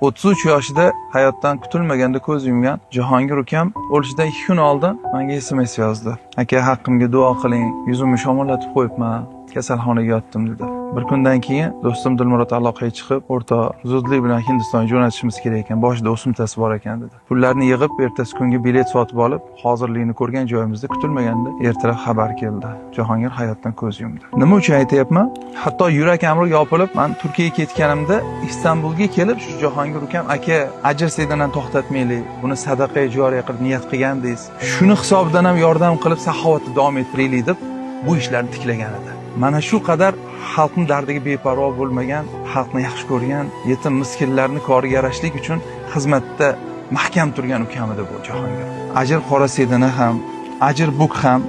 33 yoshida hayotdan kutilmaganda ko'z yumgan Jahongir ukam o'lishidan 2 kun oldin menga SMS yozdi. Aka, haqqimga duo qiling, yuzimni shamolatib qo'yibman, kasalxonaga yotdim dedi. Bir kundan keyin do'stim Dilmurod aloqaga chiqib, o'rta zudlik bilan Hindistonga jo'natishimiz kerak ekan, boshida o'simtasi bor ekan dedi. Pullarni yig'ib, ertasi kunga bilet sotib olib, hozirlikni ko'rgan joyimizda kutilmaganda ertalab xabar keldi. Jahongir hayotdan ko'z yumdi. Nima uchun aytayapman? Hatto yurak amri yopilib, men Turkiyaga ketganimda Istanbulga kelib, shu Jahongir ukam, aka, ajr sedandan to'xtatmaylik, buni sadaqa joriy qilib niyat qilgandingiz. Shuni hisobidan ham yordam qilib saxovatni davom ettiraylik deb bu ishlarni tiklagan edi. Mana shu qadar xalqning dardiga beparvo bo'lmagan, xalqni yaxshi ko'rgan, yetim miskinlarning koriga yarashlik uchun xizmatda mahkam turgan ukam edi bu Jahongir. Ajr qora sedana ham, ajr buk ham,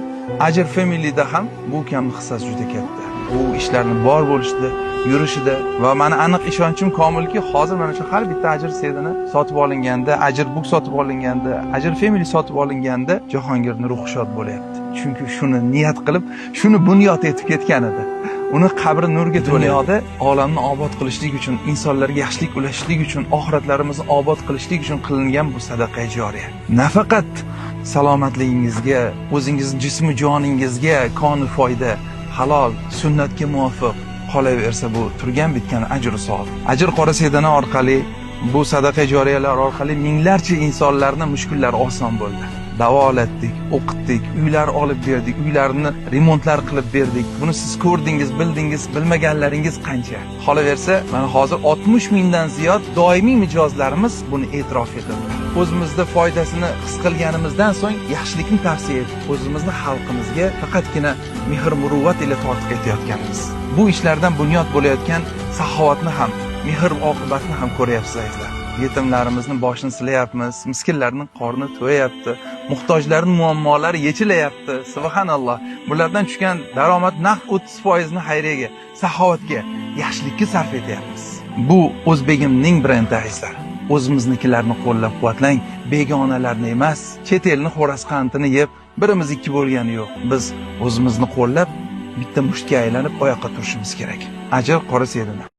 ajr familyda ham bu ukamning hissasi juda katta. Bu ishlarni bor bo'lishida, yurishida va meni aniq ishonchim komilki, hozir mana shu har bitta ajr sedana sotib olinganda, ajr buk sotib olinganda, ajr family sotib olinganda Jahongirning ruhi shod bo'lyapti. Chunki shuni niyat qilib, shuni bunyod etib ketgan edi. Uni qabri nurga dunyoda olamni obod qilishlik uchun, insonlarga yaxshilik ulashishlik uchun, oxiratlarimizni obod qilishlik uchun qilingan bu sadaqa joriya. Nafaqat salomatligingizga, o'zingizning jismi joningizga koni foyda, halol, sunnatga muvofiq qolaversa, bu turgan bitgan ajr savob. Ajr qora sedana orqali, bu sadaqa joriyalar orqali minglarcha insonlarning mushkullari oson bo'ldi. Davolatdik, o'qitdik, uylar olib berdik, uylarni remontlar qilib berdik. Buni siz ko'rdingiz, bildingiz, bilmaganlaringiz qancha. Qolaversa, mana hozir 60 mingdan ziyod doimiy mijozlarimiz buni e'tirof etadi. O'zimizda foydasini his qilganimizdan so'ng yaxshilikni tavsiya etib, o'zimizni xalqimizga faqatgina mehr muruvvat ila tortiq etayotganmiz. Bu ishlardan bunyod bo'layotgan saxovatni ham, mehr oqibatni ham ko'ryapsizlar. Yetimlarimizni boshini silayapmiz, miskinlarning qorni to'yapti, muhtojlarning muammolari yechilayapti. Subhanalloh. Bulardan tushgan daromad naq 30% ni xayriyaga, saxovatga, yaxshilikka sarf etyapmiz. Bu o'zbegimning brendi azizlar. O'zimiznikilarni qo'llab-quvvatlang, begonalarni emas, chet elning xo'ras qantini yeb, birimiz ikki bo'lgani yo'q. Biz o'zimizni qo'llab, bitta mushtga aylanib oyoqqa turishimiz kerak. Ajr qora sedana.